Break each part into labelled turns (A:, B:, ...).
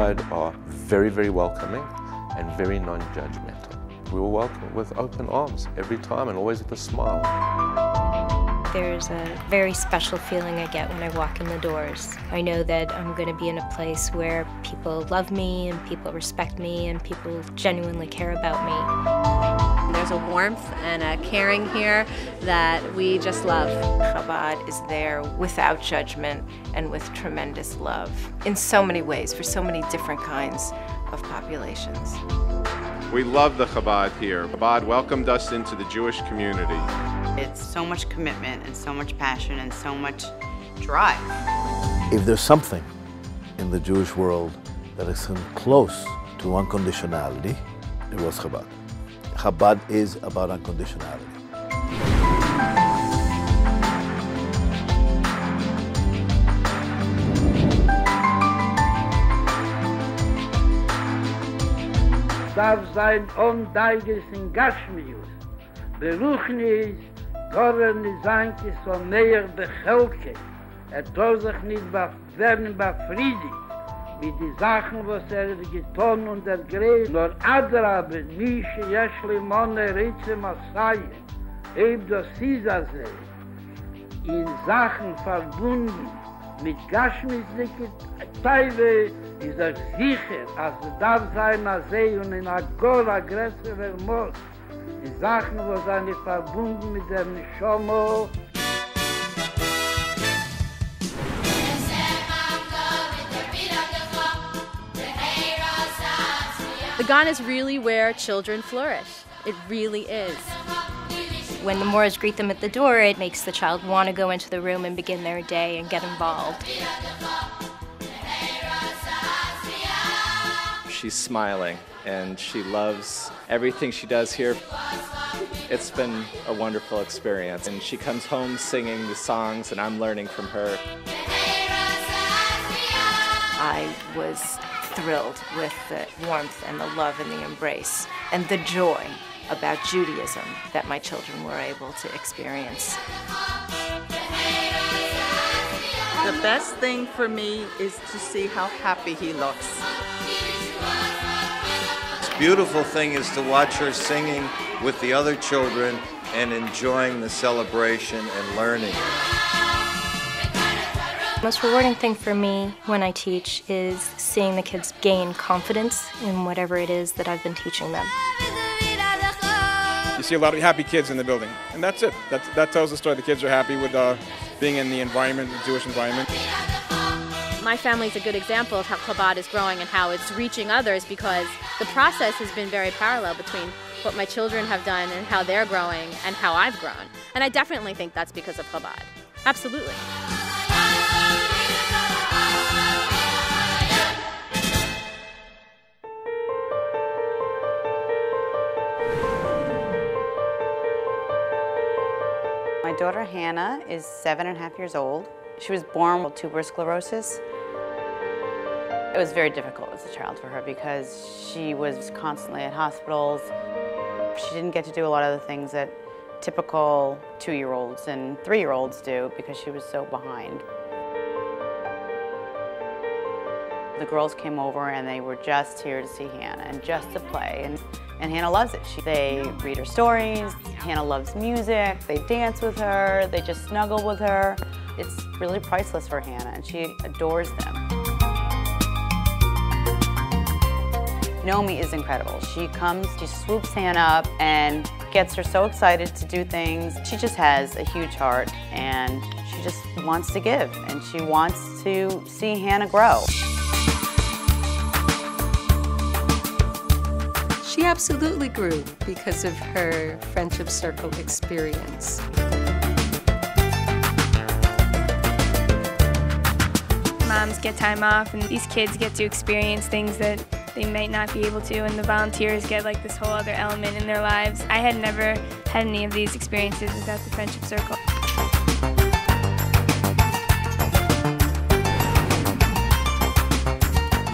A: Chabad are very, very welcoming and very non-judgmental. We will welcome with open arms every time and always with a smile.
B: There's a very special feeling I get when I walk in the doors. I know that I'm going to be in a place where people love me and people respect me and people genuinely care about me.
C: There's a warmth and a caring here that we just love.
D: Chabad is there without judgment and with tremendous love in so many ways for so many different kinds of populations.
E: We love the Chabad here. Chabad welcomed us into the Jewish community.
F: It's so much commitment and so much passion and so much drive.
G: If there's something in the Jewish world that is close to unconditionality, it was Chabad. Chabad is about unconditionality.
H: Darf sein ondeiges in Gashmius. Beruchnis, Goren is eigentlich so näher Bechelke. Darf sich nicht werden befriedigt mit den Sachen, was getan und ergräbt. Nur Adrabe, Mische, Jeschli, Mone, Ritze, Massaie. Das Sisase in Sachen verbunden mit Gashmisdicke Teive ist sicher, als darf sein See und in Agora größerer Mord. Die Sachen, wo sind verbunden mit dem Schomo.
C: The Gan is really where children flourish. It really is.
B: When the Moors greet them at the door, it makes the child want to go into the room and begin their day and get involved.
I: She's smiling and she loves everything she does here. It's been a wonderful experience, and she comes home singing the songs and I'm learning from her.
D: I was thrilled with the warmth and the love and the embrace and the joy about Judaism that my children were able to experience.
F: The best thing for me is to see how happy he looks.
J: The beautiful thing is to watch her singing with the other children and enjoying the celebration and learning.
B: The most rewarding thing for me when I teach is seeing the kids gain confidence in whatever it is that I've been teaching them.
K: You see a lot of happy kids in the building, and that's it. That tells the story. The kids are happy with being in the environment, the Jewish environment.
C: My family's a good example of how Chabad is growing and how it's reaching others, because the process has been very parallel between what my children have done and how they're growing and how I've grown. And I definitely think that's because of Chabad. Absolutely.
F: My daughter Hannah is 7.5 years old. She was born with tuberous sclerosis. It was very difficult as a child for her because she was constantly at hospitals. She didn't get to do a lot of the things that typical 2-year-olds and 3-year-olds do because she was so behind. The girls came over and they were just here to see Hannah and just to play. And Hannah loves it. They read her stories. Hannah loves music. They dance with her. They just snuggle with her. It's really priceless for Hannah, and she adores them. Naomi is incredible. She comes, she swoops Hannah up and gets her so excited to do things. She just has a huge heart, and she just wants to give, and she wants to see Hannah grow.
L: She absolutely grew because of her friendship circle experience.
M: Moms get time off, and these kids get to experience things that they might not be able to, and the volunteers get like this whole other element in their lives. I had never had any of these experiences without the friendship circle.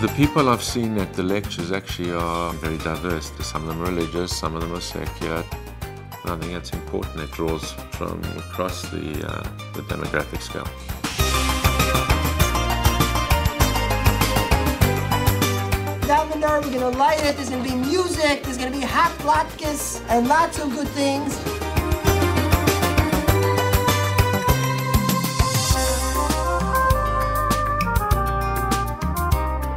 A: The people I've seen at the lectures actually are very diverse. Some of them are religious, some of them are secular. And I think that's important. It draws from across the demographic scale.
N: bar, we're gonna light it, there's gonna be music, there's gonna be hot latkes and lots of good things.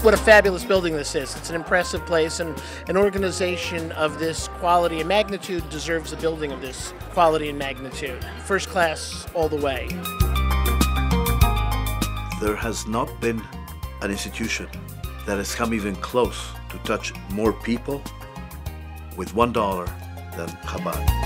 O: What a fabulous building this is. It's an impressive place, and an organization of this quality and magnitude deserves a building of this quality and magnitude. First class all the way.
G: There has not been an institution that has come even close to touch more people with $1 than Chabad.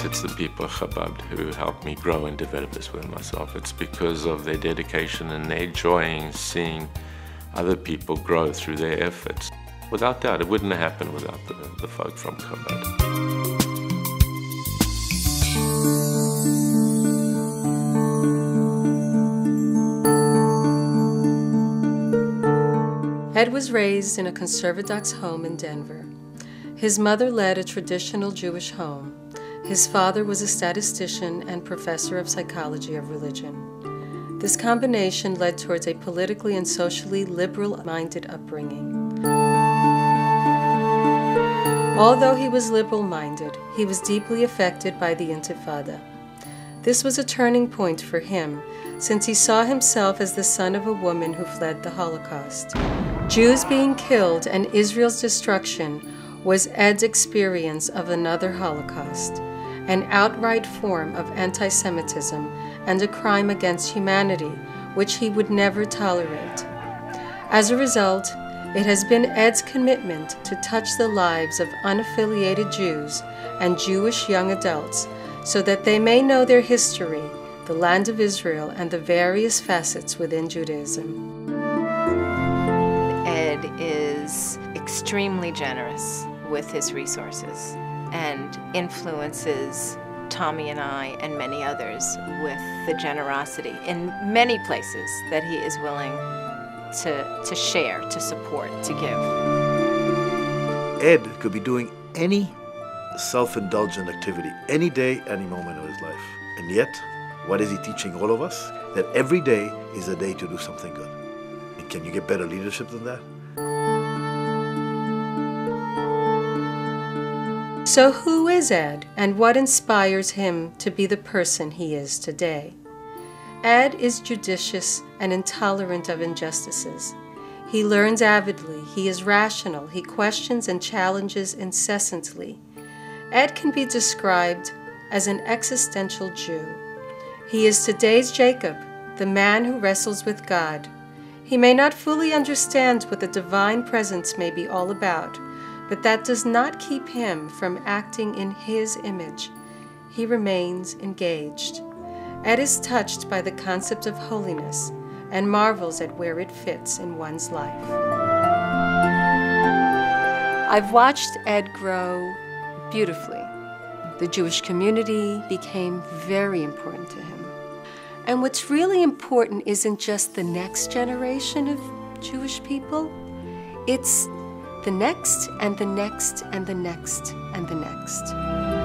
A: It's the people of Chabad who helped me grow and develop this within myself. It's because of their dedication and their joy in seeing other people grow through their efforts. Without doubt, it wouldn't have happened without the folk from Chabad.
L: Ed was raised in a conservadox home in Denver. His mother led a traditional Jewish home. His father was a statistician and professor of psychology of religion. This combination led towards a politically and socially liberal-minded upbringing. Although he was liberal-minded, he was deeply affected by the Intifada. This was a turning point for him, since he saw himself as the son of a woman who fled the Holocaust. Jews being killed and Israel's destruction was Ed's experience of another Holocaust, an outright form of anti-Semitism and a crime against humanity, which he would never tolerate. As a result, it has been Ed's commitment to touch the lives of unaffiliated Jews and Jewish young adults so that they may know their history, the land of Israel, and the various facets within Judaism.
D: Ed is extremely generous with his resources and influences Tommy and I and many others with the generosity in many places that he is willing to share, to support, to give.
G: Ed could be doing any self-indulgent activity any day, any moment of his life. And yet, what is he teaching all of us? That every day is a day to do something good. And can you get better leadership than that?
L: So who is Ed, and what inspires him to be the person he is today? Ed is judicious and intolerant of injustices. He learns avidly, he is rational, he questions and challenges incessantly. Ed can be described as an existential Jew. He is today's Jacob, the man who wrestles with God. He may not fully understand what the divine presence may be all about, but that does not keep him from acting in his image. He remains engaged. Ed is touched by the concept of holiness and marvels at where it fits in one's life. I've watched Ed grow beautifully. The Jewish community became very important to him. And what's really important isn't just the next generation of Jewish people, it's the next and the next and the next and the next.